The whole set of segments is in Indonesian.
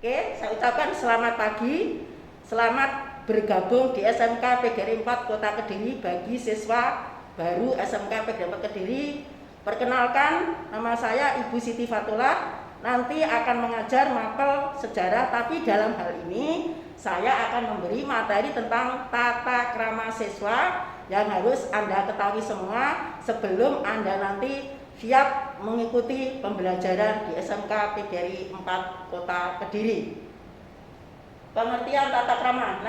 Oke, saya ucapkan selamat pagi, selamat bergabung di SMK PGRI 4 Kota Kediri bagi siswa baru SMK PGRI 4 Kediri. Perkenalkan, nama saya Ibu Siti Fatullah, nanti akan mengajar mapel sejarah, tapi dalam hal ini saya akan memberi materi tentang tata krama siswa yang harus Anda ketahui semua sebelum Anda nanti siap mengikuti pembelajaran di SMK PGRI 4 Kota Kediri. Pengertian tata krama.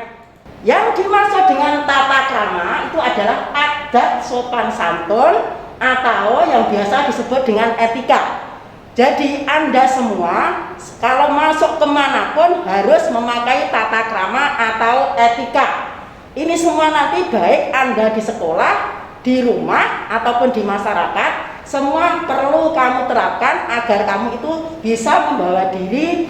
Yang dimaksud dengan tata krama itu adalah adat sopan santun atau yang biasa disebut dengan etika. Jadi Anda semua kalau masuk kemanapun harus memakai tata krama atau etika. Ini semua nanti baik Anda di sekolah, di rumah, ataupun di masyarakat, semua perlu kamu terapkan agar kamu itu bisa membawa diri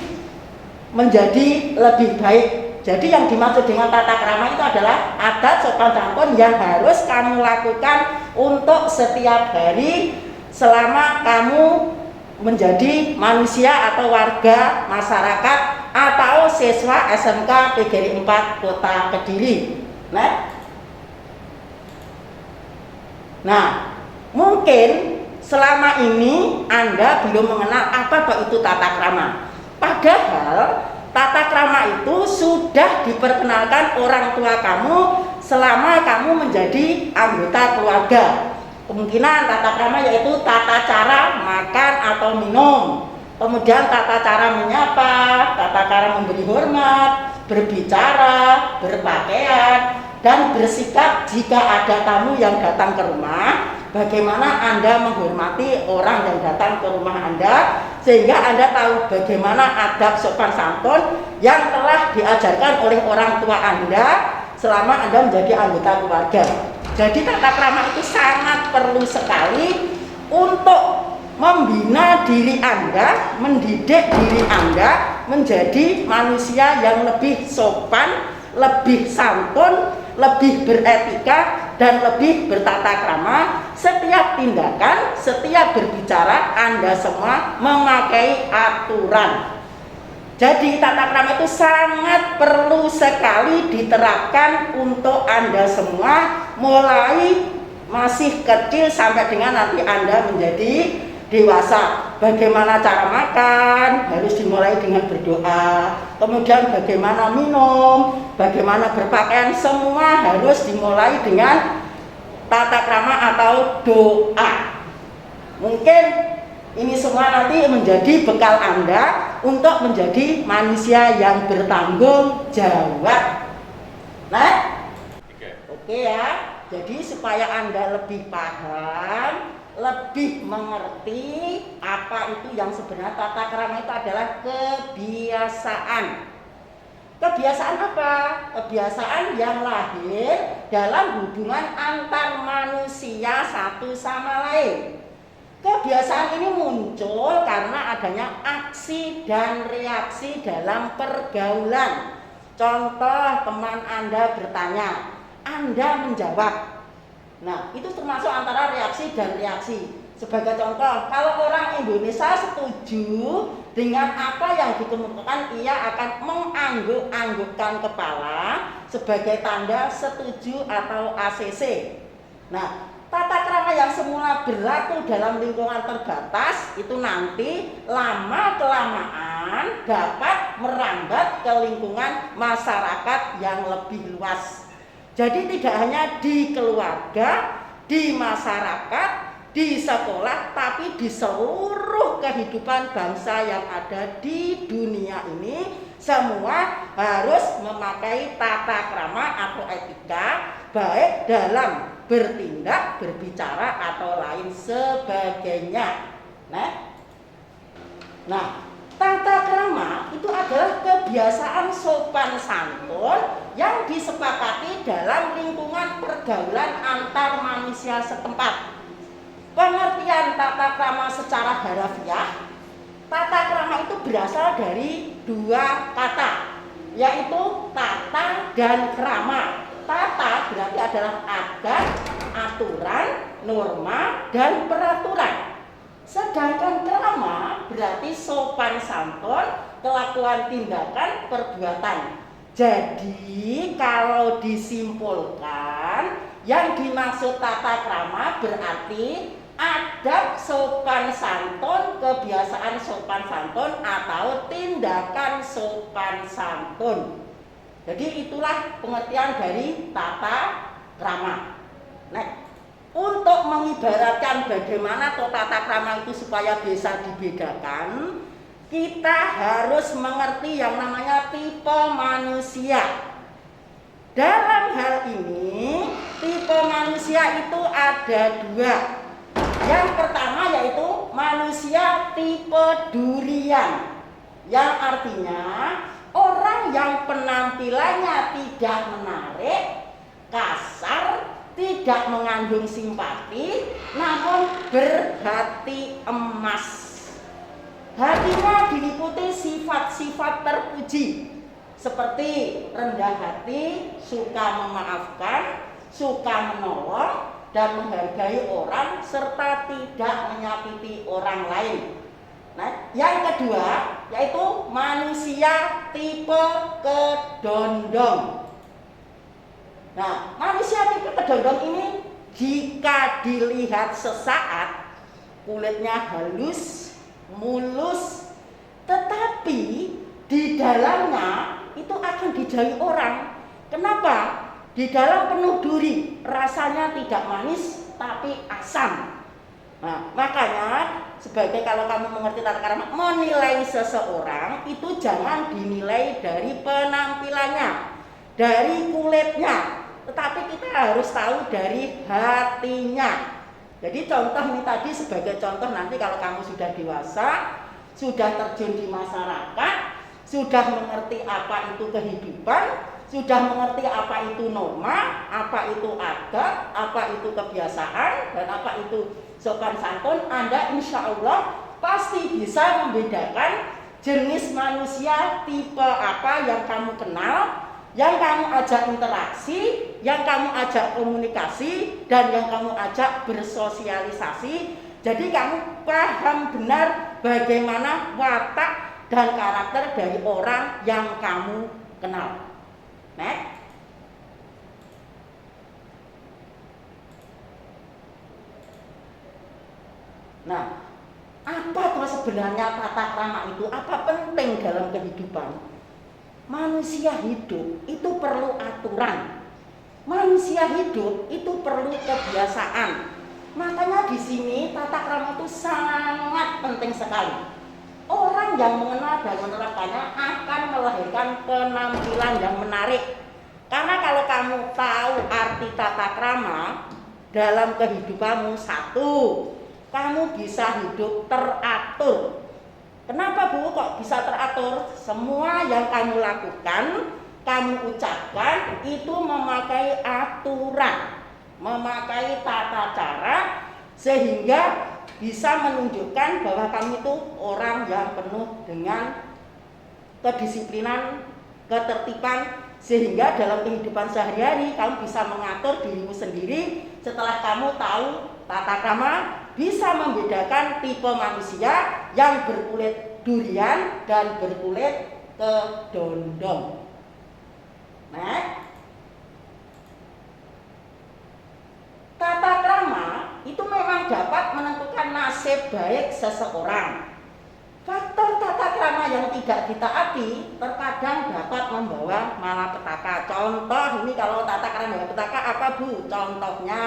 menjadi lebih baik. Jadi yang dimaksud dengan tata krama itu adalah adat sopan santun yang harus kamu lakukan untuk setiap hari selama kamu menjadi manusia atau warga masyarakat atau siswa SMK PGRI 4 Kota Kediri. Nah, mungkin selama ini Anda belum mengenal apa itu tata krama. Padahal tata krama itu sudah diperkenalkan orang tua kamu selama kamu menjadi anggota keluarga. Kemungkinan tata krama yaitu tata cara makan atau minum, kemudian tata cara menyapa, tata cara memberi hormat, berbicara, berpakaian, dan bersikap jika ada tamu yang datang ke rumah. Bagaimana Anda menghormati orang yang datang ke rumah Anda, sehingga Anda tahu bagaimana adab sopan santun yang telah diajarkan oleh orang tua Anda selama Anda menjadi anggota keluarga. Jadi tata krama itu sangat perlu sekali untuk membina diri Anda, mendidik diri Anda menjadi manusia yang lebih sopan, lebih santun, lebih beretika, dan lebih bertata krama. Setiap tindakan, setiap berbicara Anda semua memakai aturan. Jadi tata krama itu sangat perlu sekali diterapkan untuk Anda semua mulai masih kecil sampai dengan nanti Anda menjadi dewasa. Bagaimana cara makan harus dimulai dengan berdoa, kemudian bagaimana minum, bagaimana berpakaian, semua harus dimulai dengan tata krama atau doa. Mungkin ini semua nanti menjadi bekal Anda untuk menjadi manusia yang bertanggung jawab. Oke ya. Jadi supaya Anda lebih paham, lebih mengerti apa itu yang sebenarnya tata krama itu adalah kebiasaan. Kebiasaan apa? Kebiasaan yang lahir dalam hubungan antar manusia satu sama lain. Kebiasaan ini muncul karena adanya aksi dan reaksi dalam pergaulan. Contoh, teman Anda bertanya, Anda menjawab. Nah, itu termasuk antara reaksi dan reaksi. Sebagai contoh, kalau orang Indonesia setuju dengan apa yang dikemukakan, ia akan mengangguk-anggukkan kepala sebagai tanda setuju atau ACC. Nah, tata krama yang semula berlaku dalam lingkungan terbatas itu nanti lama-kelamaan dapat merambat ke lingkungan masyarakat yang lebih luas. Jadi tidak hanya di keluarga, di masyarakat, di sekolah, tapi di seluruh kehidupan bangsa yang ada di dunia ini, semua harus memakai tata krama atau etika, baik dalam bertindak, berbicara, atau lain sebagainya. Nah, tata krama itu adalah kebiasaan sopan santun yang disepakati dalam lingkungan pergaulan antar manusia setempat. Pengertian tata krama secara harafiah, tata krama itu berasal dari dua kata, yaitu tata dan krama. Tata berarti adalah adat, aturan, norma, dan peraturan. Sedangkan krama berarti sopan santun, kelakuan, tindakan, perbuatan. Jadi kalau disimpulkan, yang dimaksud tata krama berarti adab sopan santun, kebiasaan sopan santun, atau tindakan sopan santun. Jadi itulah pengertian dari tata krama. Nah, untuk mengibaratkan bagaimana tata krama itu supaya bisa dibedakan, kita harus mengerti yang namanya tipe manusia. Dalam hal ini, tipe manusia itu ada dua. Yang pertama yaitu manusia tipe durian, yang artinya orang yang penampilannya tidak menarik, kasar, tidak mengandung simpati, namun berhati emas. Hatinya diliputi sifat-sifat terpuji, seperti rendah hati, suka memaafkan, suka menolong, dan menghargai orang, serta tidak menyakiti orang lain. Nah, yang kedua yaitu manusia tipe kedondong. Nah, manusia tipe kedondong ini jika dilihat sesaat kulitnya halus, mulus, tetapi di dalamnya itu akan dijauhi orang. Kenapa? Di dalam penuh duri, rasanya tidak manis tapi asam. Nah, makanya sebagai kalau kamu mengerti tata krama, menilai seseorang itu jangan dinilai dari penampilannya, dari kulitnya, tetapi kita harus tahu dari hatinya. Jadi contoh ini tadi sebagai contoh, nanti kalau kamu sudah dewasa, sudah terjun di masyarakat, sudah mengerti apa itu kehidupan, sudah mengerti apa itu norma, apa itu adat, apa itu kebiasaan, dan apa itu sopan santun, Anda insya Allah pasti bisa membedakan jenis manusia tipe apa yang kamu kenal, yang kamu ajak interaksi, yang kamu ajak komunikasi, dan yang kamu ajak bersosialisasi. Jadi kamu paham benar bagaimana watak dan karakter dari orang yang kamu kenal. Next. Nah, apa tuh sebenarnya tata krama itu? Apa penting dalam kehidupan? Manusia hidup itu perlu aturan. Manusia hidup itu perlu kebiasaan. Makanya di sini tata krama itu sangat penting sekali. Orang yang mengenal dan menerapkannya akan melahirkan penampilan yang menarik. Karena kalau kamu tahu arti tata krama dalam kehidupanmu, satu, kamu bisa hidup teratur. Kenapa Bu kok bisa teratur? Semua yang kamu lakukan, kamu ucapkan itu memakai aturan, memakai tata cara, sehingga bisa menunjukkan bahwa kamu itu orang yang penuh dengan kedisiplinan, ketertiban, sehingga dalam kehidupan sehari-hari kamu bisa mengatur dirimu sendiri. Setelah kamu tahu tata krama, bisa membedakan tipe manusia yang berkulit durian dan berkulit kedondong. Nah, tata krama itu memang dapat menentukan nasib baik seseorang. Faktor tata krama yang tidak ditaati terkadang dapat membawa malapetaka. Contoh ini kalau tata krama malapetaka apa Bu? Contohnya,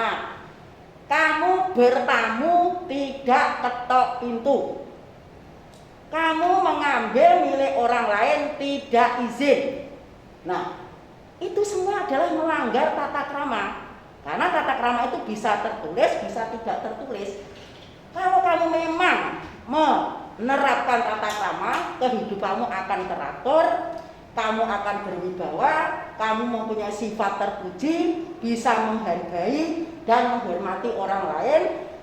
kamu bertamu tidak ketok pintu, kamu mengambil milik orang lain tidak izin. Nah, itu semua adalah melanggar tata krama. Karena tata krama itu bisa tertulis, bisa tidak tertulis. Kalau kamu memang menerapkan tata krama, kehidupanmu akan teratur, kamu akan berwibawa, kamu mempunyai sifat terpuji, bisa menghargai dan menghormati orang lain,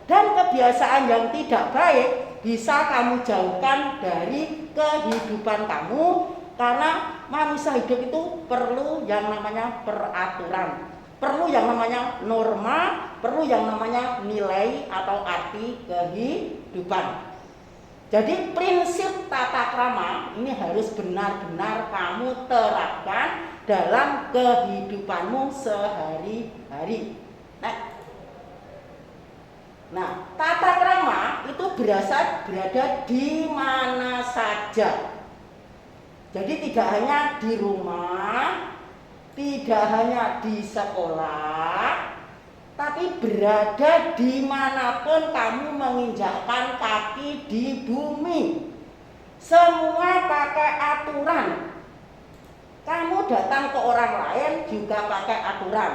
dan kebiasaan yang tidak baik bisa kamu jauhkan dari kehidupan kamu. Karena manusia hidup itu perlu yang namanya peraturan. perlu yang namanya norma, perlu yang namanya nilai atau arti kehidupan. Jadi prinsip tata krama ini harus benar-benar kamu terapkan dalam kehidupanmu sehari-hari. Nah, tata krama itu berada di mana saja. Jadi tidak hanya di rumah, tidak hanya di sekolah, tapi berada dimanapun kamu menginjakkan kaki di bumi. Semua pakai aturan. Kamu datang ke orang lain juga pakai aturan.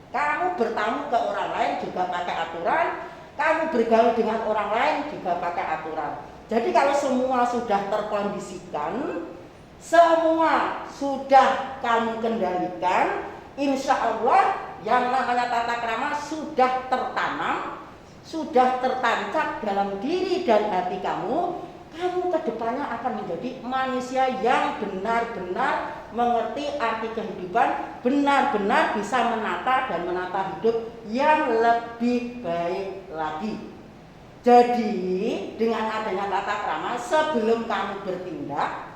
Kamu bertamu ke orang lain juga pakai aturan. Kamu bergaul dengan orang lain juga pakai aturan. Jadi kalau semua sudah terkondisikan, semua sudah kamu kendalikan, insya Allah yang namanya tata krama sudah tertanam, sudah tertancap dalam diri dan hati kamu. Kamu kedepannya akan menjadi manusia yang benar-benar mengerti arti kehidupan, benar-benar bisa menata dan menata hidup yang lebih baik lagi. Jadi dengan adanya tata krama, sebelum kamu bertindak,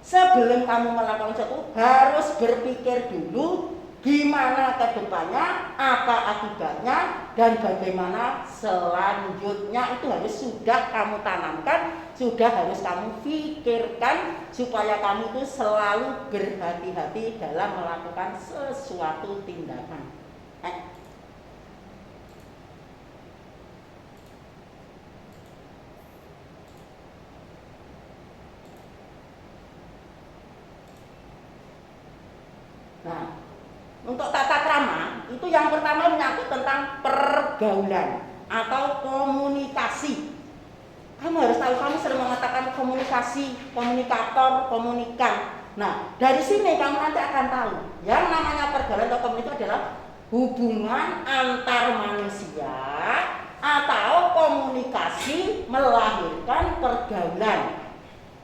sebelum kamu melakukan sesuatu, harus berpikir dulu gimana ke depannya, apa akibatnya, dan bagaimana selanjutnya. Itu harus sudah kamu tanamkan, sudah harus kamu pikirkan, supaya kamu itu selalu berhati-hati dalam melakukan sesuatu tindakan. Nah, untuk tata krama itu yang pertama menyangkut tentang pergaulan atau komunikasi. Kamu harus tahu, kamu sering mengatakan komunikasi, komunikator, komunikan. Nah, dari sini kamu nanti akan tahu yang namanya pergaulan atau komunikasi adalah hubungan antar manusia atau komunikasi melahirkan pergaulan.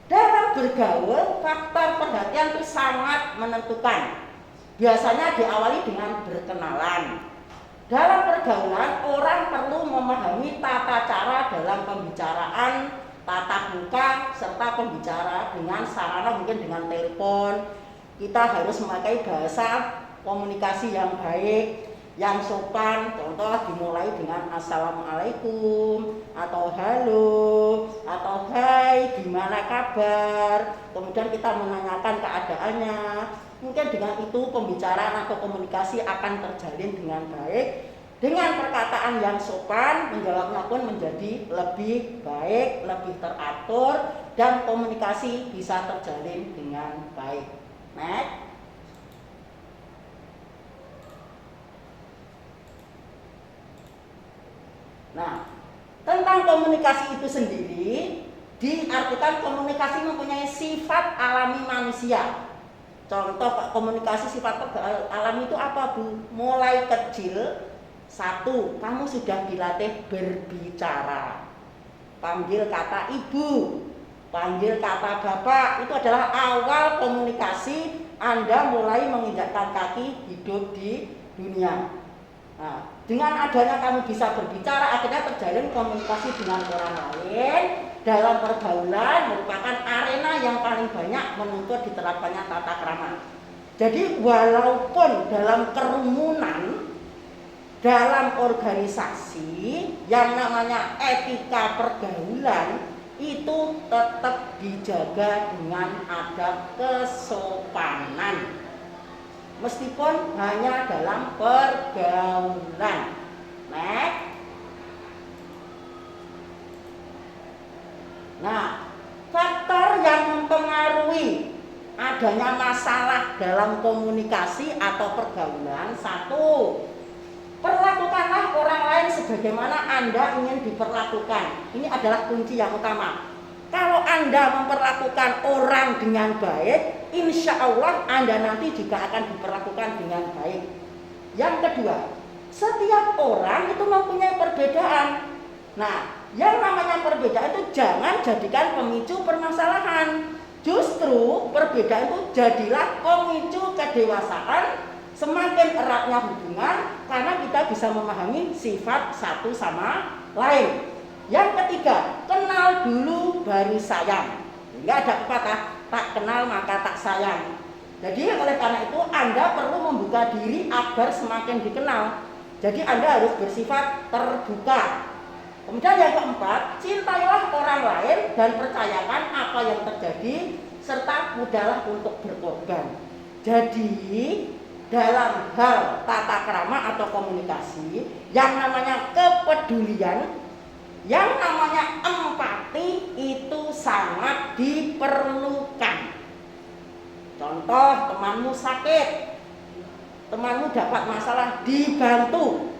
Dalam bergaul, faktor perhatian itu sangat menentukan. Biasanya diawali dengan berkenalan. Dalam pergaulan, orang perlu memahami tata cara dalam pembicaraan, tatap muka, serta pembicara dengan sarana mungkin dengan telepon. Kita harus memakai bahasa komunikasi yang baik, yang sopan. Contoh dimulai dengan assalamualaikum, atau halo, atau hai, gimana kabar. Kemudian kita menanyakan keadaannya. Mungkin dengan itu pembicaraan atau komunikasi akan terjalin dengan baik. Dengan perkataan yang sopan, menjawabnya pun menjadi lebih baik, lebih teratur, dan komunikasi bisa terjalin dengan baik. Next. Nah, tentang komunikasi itu sendiri diartikan komunikasi mempunyai sifat alami manusia. Contoh komunikasi sifat alami itu apa, Bu? Mulai kecil, satu, kamu sudah dilatih berbicara. Panggil kata ibu, panggil kata bapak, itu adalah awal komunikasi Anda mulai menginjakkan kaki hidup di dunia. Nah, dengan adanya kamu bisa berbicara, akhirnya terjalin komunikasi dengan orang lain. Dalam pergaulan merupakan arena yang paling banyak menuntut diterapkannya tata krama. Jadi walaupun dalam kerumunan, dalam organisasi yang namanya etika pergaulan itu tetap dijaga dengan adab kesopanan, meskipun hanya dalam pergaulan. Next. Nah, faktor yang mempengaruhi adanya masalah dalam komunikasi atau pergaulan, satu, perlakukanlah orang lain sebagaimana Anda ingin diperlakukan. Ini adalah kunci yang utama. Kalau Anda memperlakukan orang dengan baik, insya Allah Anda nanti juga akan diperlakukan dengan baik. Yang kedua, setiap orang itu mempunyai perbedaan. Nah, yang namanya perbedaan itu jangan jadikan pemicu permasalahan. Justru perbedaan itu jadilah pemicu kedewasaan, semakin eratnya hubungan karena kita bisa memahami sifat satu sama lain. Yang ketiga, kenal dulu baru sayang. Enggak ada pepatah tak kenal maka tak sayang. Jadi oleh karena itu Anda perlu membuka diri agar semakin dikenal. Jadi Anda harus bersifat terbuka. Kemudian yang keempat, cintailah orang lain dan percayakan apa yang terjadi serta mudahlah untuk berkorban. Jadi dalam hal tata krama atau komunikasi, yang namanya kepedulian, yang namanya empati itu sangat diperlukan. Contoh, temanmu sakit, temanmu dapat masalah, dibantu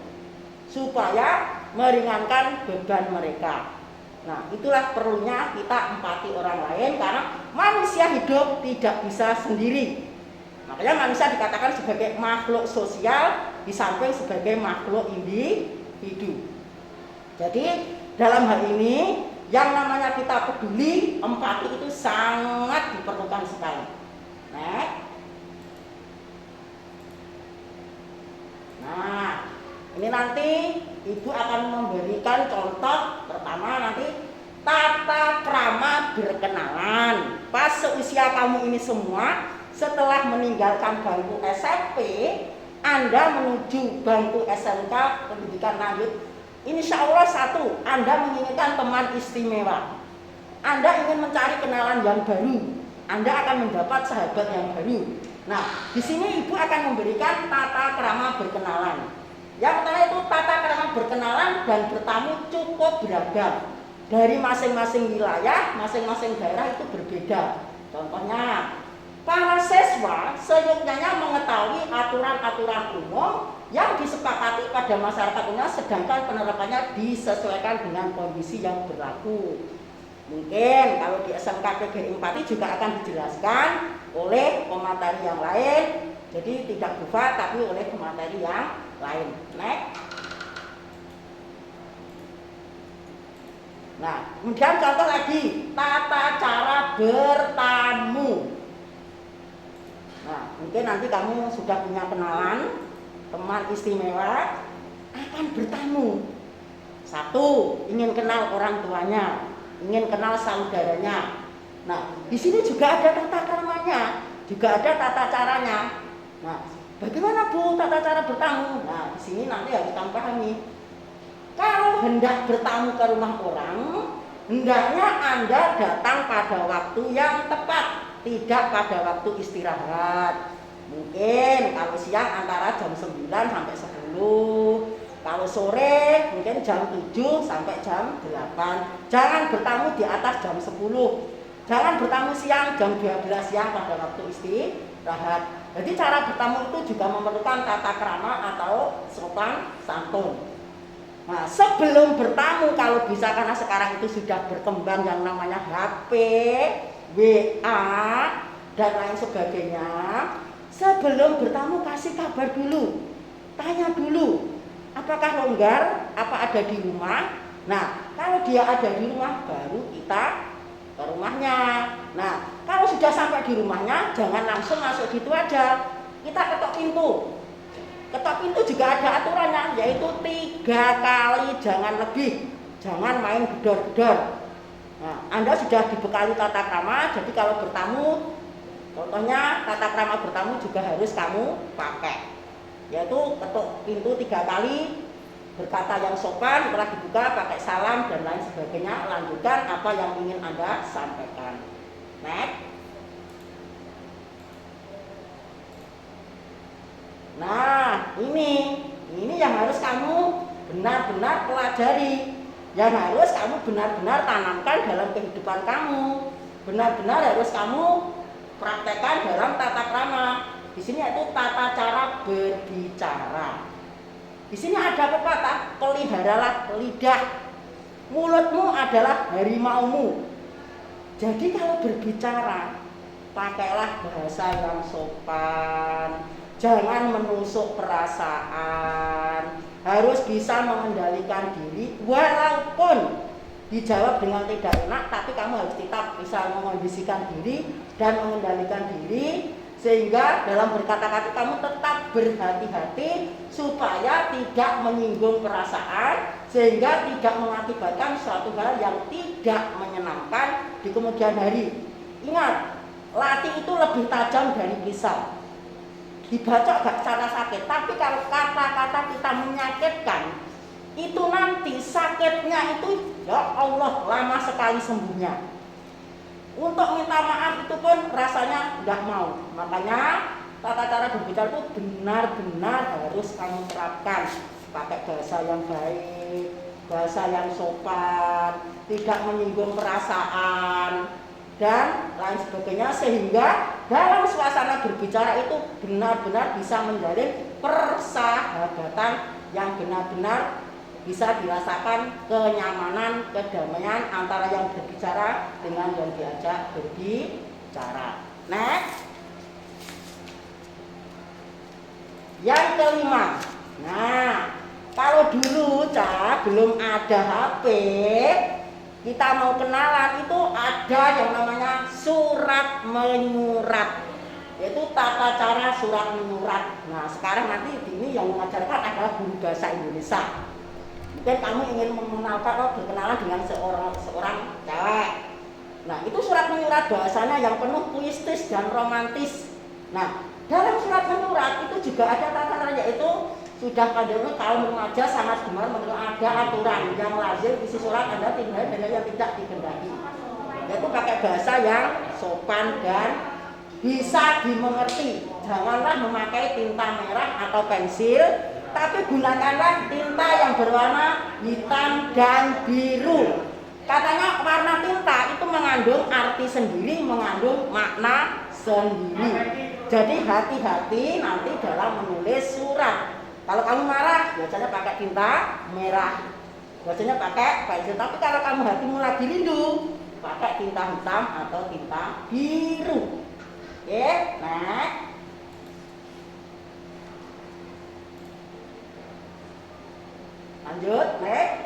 supaya meringankan beban mereka. Nah, itulah perlunya kita empati orang lain karena manusia hidup tidak bisa sendiri. Makanya manusia dikatakan sebagai makhluk sosial di samping sebagai makhluk individu. Jadi dalam hal ini yang namanya kita peduli, empati itu sangat diperlukan sekali. Nah, ini nanti Ibu akan memberikan contoh pertama nanti tata krama berkenalan. Pas seusia kamu ini semua, setelah meninggalkan bangku SMP, Anda menuju bangku SMK pendidikan lanjut. Insya Allah satu, Anda menginginkan teman istimewa. Anda ingin mencari kenalan yang baru. Anda akan mendapat sahabat yang baru. Nah, di sini Ibu akan memberikan tata krama berkenalan. Yang pertama itu tata krama berkenalan dan bertamu cukup beragam. Dari masing-masing wilayah, masing-masing daerah itu berbeda. Contohnya, para siswa seyogyanya mengetahui aturan-aturan umum yang disepakati pada masyarakatnya, sedangkan penerapannya disesuaikan dengan kondisi yang berlaku. Mungkin kalau di SMK PGRI 4 juga akan dijelaskan oleh pemateri yang lain, jadi tidak bufa tapi oleh pemateri yang lain. Nah, kemudian contoh lagi, tata cara bertamu. Nah, mungkin nanti kamu sudah punya kenalan teman istimewa akan bertamu. Satu, ingin kenal orang tuanya, ingin kenal saudaranya. Nah, di sini juga ada tata kramanya, juga ada tata caranya. Nah, bagaimana Bu tata cara bertamu? Nah, di sini nanti harus kamu pahami. Kalau hendak bertamu ke rumah orang, hendaknya Anda datang pada waktu yang tepat, tidak pada waktu istirahat. Mungkin kalau siang antara jam 9 sampai 10, kalau sore mungkin jam 7 sampai jam 8. Jangan bertamu di atas jam 10. Jangan bertamu siang jam 12 siang pada waktu istirahat. Jadi cara bertamu itu juga memerlukan tata krama atau sopan santun. Nah, sebelum bertamu kalau bisa, karena sekarang itu sudah berkembang yang namanya HP, WA, dan lain sebagainya. Sebelum bertamu kasih kabar dulu, tanya dulu, apakah longgar, apa ada di rumah. Nah, kalau dia ada di rumah baru kita ke rumahnya. Nah, kalau sudah sampai di rumahnya jangan langsung masuk gitu aja, kita ketok pintu. Ketok pintu juga ada aturannya, yaitu 3 kali, jangan lebih, jangan main gedor-gedor. Nah, Anda sudah dibekali tata krama, jadi kalau bertamu, contohnya tata krama bertamu juga harus kamu pakai, yaitu ketuk pintu 3 kali, berkata yang sopan, setelah dibuka pakai salam dan lain sebagainya, lanjutkan apa yang ingin Anda sampaikan. Next. Nah, ini yang harus kamu benar-benar pelajari, yang harus kamu benar-benar tanamkan dalam kehidupan kamu, benar-benar harus kamu praktekkan dalam tata krama. Di sini yaitu tata cara berbicara. Di sini ada pepatah, peliharalah lidah, mulutmu adalah harimaumu. Jadi kalau berbicara, pakailah bahasa yang sopan. Jangan menusuk perasaan, harus bisa mengendalikan diri, walaupun dijawab dengan tidak enak, tapi kamu harus tetap bisa mengondisikan diri dan mengendalikan diri Sehingga dalam berkata-kata kamu tetap berhati-hati supaya tidak menyinggung perasaan, sehingga tidak mengakibatkan suatu hal yang tidak menyenangkan di kemudian hari. Ingat, latih itu lebih tajam dari pisau. Dibacok gak secara sakit, tapi kalau kata-kata kita menyakitkan, itu nanti sakitnya itu ya Allah lama sekali sembuhnya. Untuk minta maaf itu pun rasanya nggak mau. Makanya tata cara berbicara itu benar-benar harus kamu terapkan. Pakai bahasa yang baik, bahasa yang sopan, tidak menyinggung perasaan, dan lain sebagainya, sehingga dalam suasana berbicara itu benar-benar bisa menjalin persahabatan yang benar-benar bisa dirasakan kenyamanan, kedamaian antara yang berbicara dengan yang diajak berbicara. Next. Yang kelima. Nah, kalau dulu belum ada HP, kita mau kenalan itu ada yang namanya surat menyurat. Yaitu tata cara surat menyurat. Nah, sekarang nanti ini yang mengajarkan adalah guru bahasa Indonesia. Mungkin kamu ingin mengenalkan atau berkenalan dengan seorang cewek. Nah, itu surat menyurat bahasanya yang penuh puitis dan romantis. Nah, dalam surat menyurat itu juga ada tataran, yaitu sudah pada kaum remaja sangat gemar ada aturan yang lazim isi surat Anda tinggal dengan yang tidak dikehendaki. Yaitu pakai bahasa yang sopan dan bisa dimengerti. Janganlah memakai tinta merah atau pensil, tapi gunakanlah tinta yang berwarna hitam dan biru. Katanya warna tinta itu mengandung arti sendiri, mengandung makna sendiri. Jadi hati-hati nanti dalam menulis surat. Kalau kamu marah, biasanya pakai tinta merah, biasanya pakai pensil. Tapi kalau kamu hatimu lagi rindu, pakai tinta hitam atau tinta biru. Oke, nah. Lanjut, next.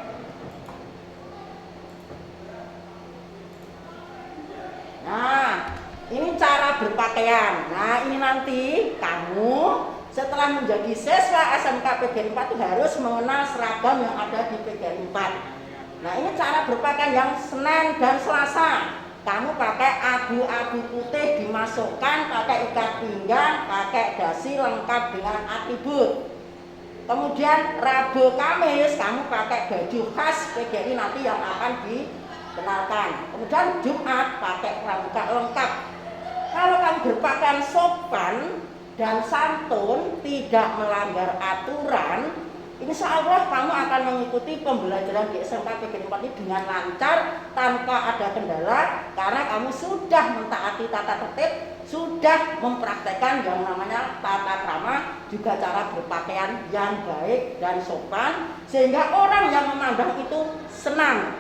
Nah, ini cara berpakaian. Nah, ini nanti kamu setelah menjadi siswa SMK PGRI 4 itu harus mengenal seragam yang ada di PGRI 4. Nah, ini cara berpakaian yang Senin dan Selasa. Kamu pakai abu-abu putih dimasukkan, pakai ikat pinggang, pakai dasi lengkap dengan atribut. Kemudian Rabu Kamis kamu pakai baju khas PGRI nanti yang akan dikenalkan. Kemudian Jumat pakai pramuka lengkap. Kalau kamu berpakaian sopan dan santun, tidak melanggar aturan, insya Allah kamu akan mengikuti pembelajaran di SMK PGRI 4 ini dengan lancar tanpa ada kendala, karena kamu sudah mentaati tata tertib, sudah mempraktekkan yang namanya tata krama, juga cara berpakaian yang baik dan sopan, sehingga orang yang memandang itu senang,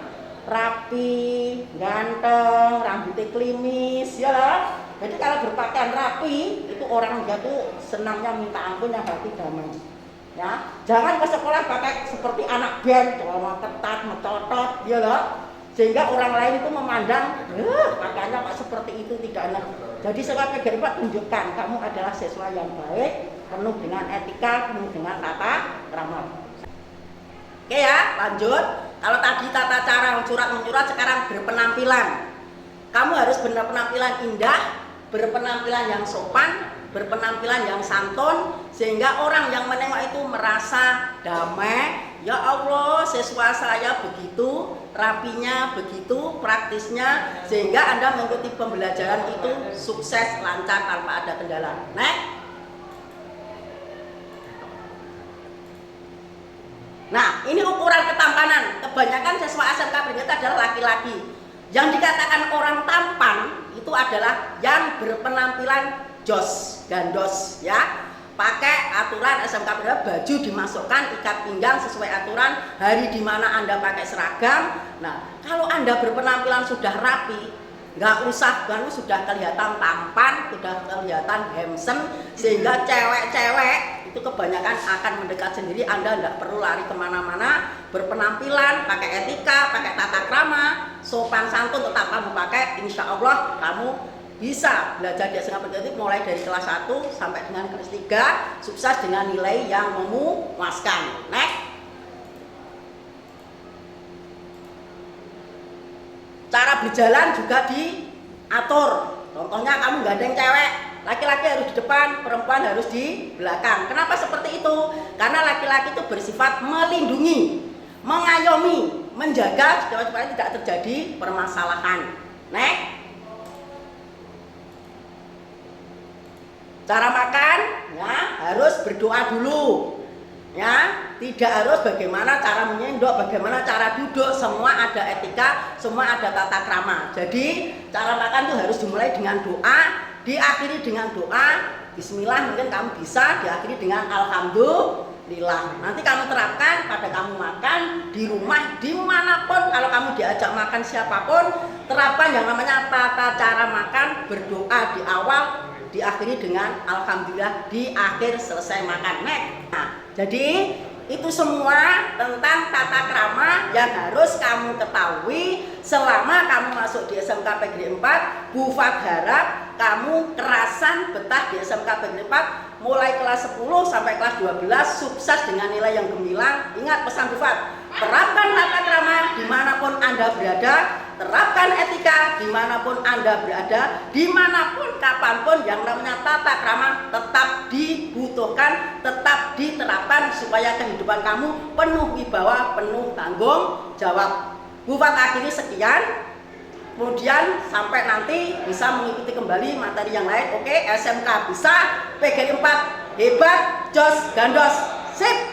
rapi, ganteng, rambutnya klimis, ya lah. Jadi kalau berpakaian rapi itu orang jatuh senangnya minta ampun, yang hati damai. Ya, jangan ke sekolah pakai seperti anak band, celana ketat, mencotot, ya loh. Sehingga orang lain itu memandang, pakaiannya kok seperti itu, tidak enak. Jadi sekolah PGRI 4 tunjukkan kamu adalah siswa yang baik, penuh dengan etika, penuh dengan tata krama. Oke ya, lanjut. Kalau tadi tata cara surat menyurat, sekarang berpenampilan. Kamu harus berpenampilan indah, berpenampilan yang sopan, berpenampilan yang santun, sehingga orang yang menengok itu merasa damai. Ya Allah, siswa saya begitu rapinya, begitu praktisnya, sehingga Anda mengikuti pembelajaran itu sukses, lancar, tanpa ada kendala. Nah, ini ukuran ketampanan. Kebanyakan siswa SMK PGRI adalah laki-laki. Yang dikatakan orang tampan itu adalah yang berpenampilan jos, gandos, ya. Pakai aturan SMK PGRI, baju dimasukkan, ikat pinggang sesuai aturan, hari di mana Anda pakai seragam. Nah, kalau Anda berpenampilan sudah rapi, nggak usah baru sudah kelihatan tampan, sudah kelihatan handsome, sehingga cewek-cewek itu kebanyakan akan mendekat sendiri. Anda nggak perlu lari kemana-mana, berpenampilan, pakai etika, pakai tata krama, sopan santun, tetap kamu pakai, insya Allah kamu bisa belajar di SMK Pegiri mulai dari kelas 1 sampai dengan kelas 3 sukses dengan nilai yang memuaskan. Next. Cara berjalan juga diatur. Contohnya kamu gandeng cewek, laki-laki harus di depan, perempuan harus di belakang. Kenapa seperti itu? Karena laki-laki itu bersifat melindungi, mengayomi, menjaga supaya tidak terjadi permasalahan. Next. Cara makan ya harus berdoa dulu. Ya, tidak harus bagaimana cara menyendok, bagaimana cara duduk, semua ada etika, semua ada tata krama. Jadi, cara makan itu harus dimulai dengan doa, diakhiri dengan doa, bismillah, mungkin kamu bisa diakhiri dengan alhamdulillah. Nanti kamu terapkan pada kamu makan di rumah, dimanapun, kalau kamu diajak makan siapapun, terapkan yang namanya tata cara makan, berdoa di awal, diakhiri dengan alhamdulillah di akhir selesai makan. Nah, jadi itu semua tentang tata krama yang harus kamu ketahui selama kamu masuk di SMK Pegiri 4. Bu Fat harap kamu kerasan betah di SMK Pegiri 4 mulai kelas 10 sampai kelas 12 sukses dengan nilai yang gemilang. Ingat pesan Bu Fat, terapkan tata krama dimanapun Anda berada, terapkan etika dimanapun Anda berada, dimanapun kapanpun yang namanya tata krama tetap dibutuhkan, tetap diterapkan supaya kehidupan kamu penuh wibawa, penuh tanggung jawab. Bu Fat akhiri sekian, kemudian sampai nanti bisa mengikuti kembali materi yang lain. Oke, SMK bisa, PGRI 4 hebat, jos, gandos, sip.